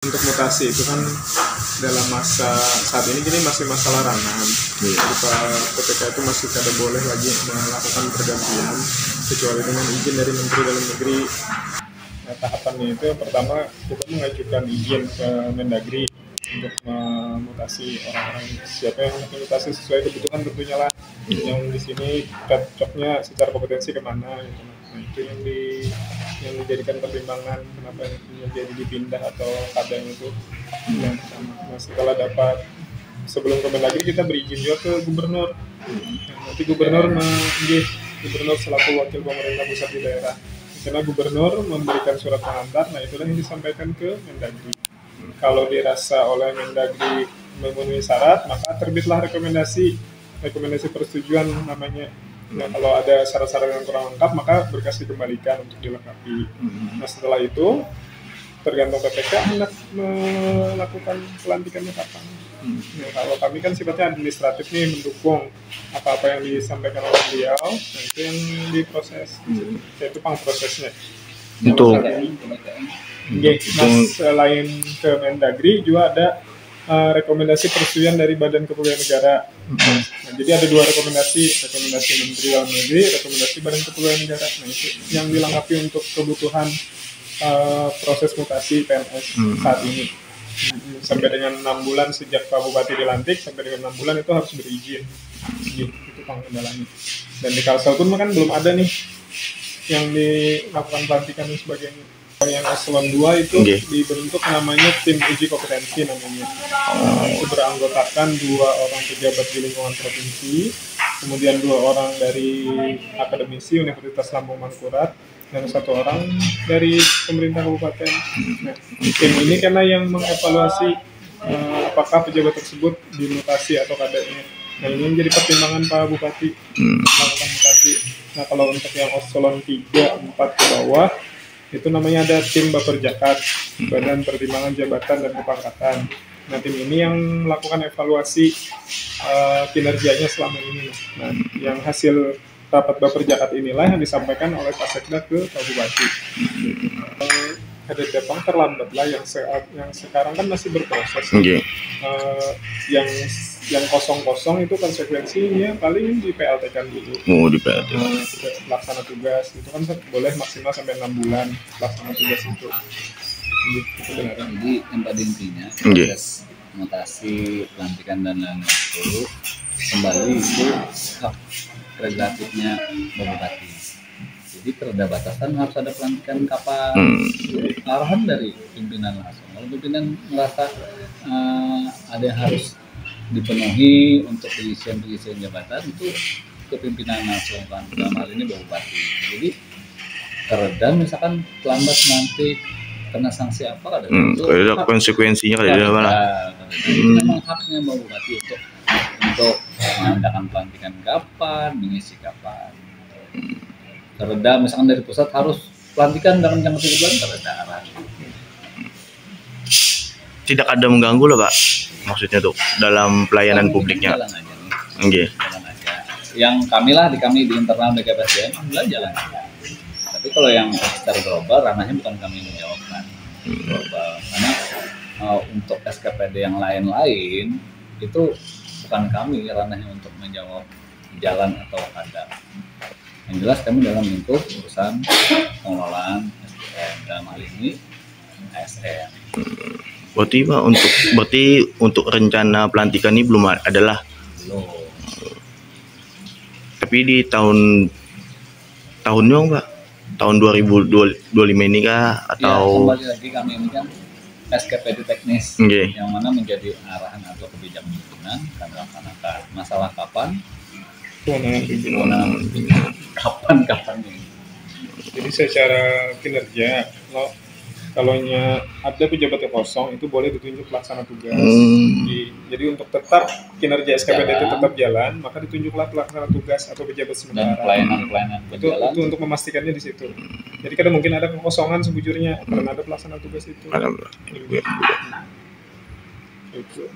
Untuk mutasi itu kan dalam masa saat ini masih masa larangan. Jadi PPK itu masih tidak boleh lagi melakukan pergantian kecuali dengan izin dari Menteri Dalam Negeri. Nah, tahapannya itu yang pertama kita mengajukan izin ke Mendagri untuk memutasi orang-orang, siapa yang memutasi sesuai kebutuhan tentunya lah. Yang di sini cocoknya secara kompetensi kemana gitu. Nah, itu yang dijadikan pertimbangan kenapa yang jadi dipindah atau kadang itu yang pertama. Nah, setelah dapat, sebelum ke Mendagri kita berizin juga ke gubernur. Nah, nanti gubernur selaku wakil pemerintah pusat di daerah. Karena gubernur memberikan surat pengantar, nah itulah yang disampaikan ke Mendagri. Kalau dirasa oleh Mendagri memenuhi syarat, maka terbitlah rekomendasi persetujuan namanya. Nah, kalau ada syarat-syarat yang kurang lengkap, maka berkas dikembalikan untuk dilengkapi. Nah, setelah itu tergantung PPK hendak melakukan pelantikannya kapan. Nah, kalau kami kan sifatnya administratif nih, mendukung apa-apa yang disampaikan oleh beliau. Nah, itu yang diproses, yaitu prosesnya. Itu. Nah, selain ke Mendagri juga ada rekomendasi persetujuan dari Badan Kepegawaian Negara. Nah, jadi ada dua rekomendasi Menteri Dalam Negeri, rekomendasi Badan Kepegawaian Negara. Nah, itu yang dilengkapi untuk kebutuhan proses mutasi PNS saat ini. Sampai dengan 6 bulan sejak Pak Bupati dilantik, sampai dengan 6 bulan itu harus berizin. Itu kendalanya. Dan di Kalsel pun kan belum ada nih yang dilakukan pelantikan dan sebagainya. Yang eselon 2 itu dibentuk namanya tim uji kompetensi namanya. Itu beranggotakan 2 orang pejabat di lingkungan provinsi, kemudian 2 orang dari akademisi Universitas Lambung Mangkurat, dan 1 orang dari pemerintah kabupaten. Nah, tim ini karena yang mengevaluasi apakah pejabat tersebut dimutasi atau kadangnya. Nah, ini menjadi pertimbangan Pak Bupati melakukan mutasi. Nah, kalau untuk yang eselon 3, 4 ke bawah, itu namanya ada tim Baperjakat, Badan Pertimbangan Jabatan dan Kepangkatan. Nah, tim ini yang melakukan evaluasi kinerjanya selama ini. Nah, yang hasil rapat Baperjakat inilah yang disampaikan oleh Pak Sekda ke Pak Bupati. Ada Depang terlambat lah, yang sekarang kan masih berproses. Yang kosong itu konsekuensinya paling di PLT kan gitu. Di PLT. Pelaksana tugas itu kan boleh maksimal sampai 6 bulan pelaksana tugas itu. Itu benar. Jadi yang pada intinya proses mutasi, pelantikan dan lain-lain itu kembali itu hak prerogatifnya Bupati. Jadi terhadap batasan harus ada pelantikan kapan, arahan dari pimpinan langsung. Kalau pimpinan merasa ada yang harus dipenuhi untuk pengisian jabatan, itu kepimpinan langsung kan, dalam hal ini Bupati. Jadi terredam misalkan terlambat nanti kena sanksi apa ada konsekuensinya ada mana? Itu memang haknya Bupati untuk mengadakan pelantikan kapan, mengisi kapan. Terredam misalkan dari pusat harus pelantikan dalam jangka 3 bulan, terredam. Tidak ada mengganggu loh Pak, maksudnya tuh dalam pelayanan publiknya. Jalan aja. Yang kami di internal DKPSDM alhamdulillah jalan aja. Tapi kalau yang secara global ranahnya bukan kami menjawabkan global, karena untuk SKPD yang lain-lain itu bukan kami ranahnya untuk menjawab jalan atau ada. Yang jelas kami dalam lingkup urusan pengelolaan SDM, dalam hal ini ASN. Berarti untuk rencana pelantikan ini belum adalah. Belum. Tapi di tahunnya Pak, tahun 2025 ini kah atau? Ya, kembali lagi kami ini kan SKPD teknis, yang mana menjadi arahan atau kebijakan pimpinan kami laksanakan. Masalah kapan? Kapan ini? Jadi secara kinerja, kalau ada pejabat yang kosong itu boleh ditunjuk pelaksana tugas. Jadi untuk tetap kinerja SKPD itu tetap jalan, maka ditunjuklah pelaksana tugas atau pejabat sementara. Dan pelayanan itu untuk memastikannya di situ. Jadi kadang mungkin ada kekosongan sejujurnya karena ada pelaksana tugas itu. Alhamdulillah. Itu.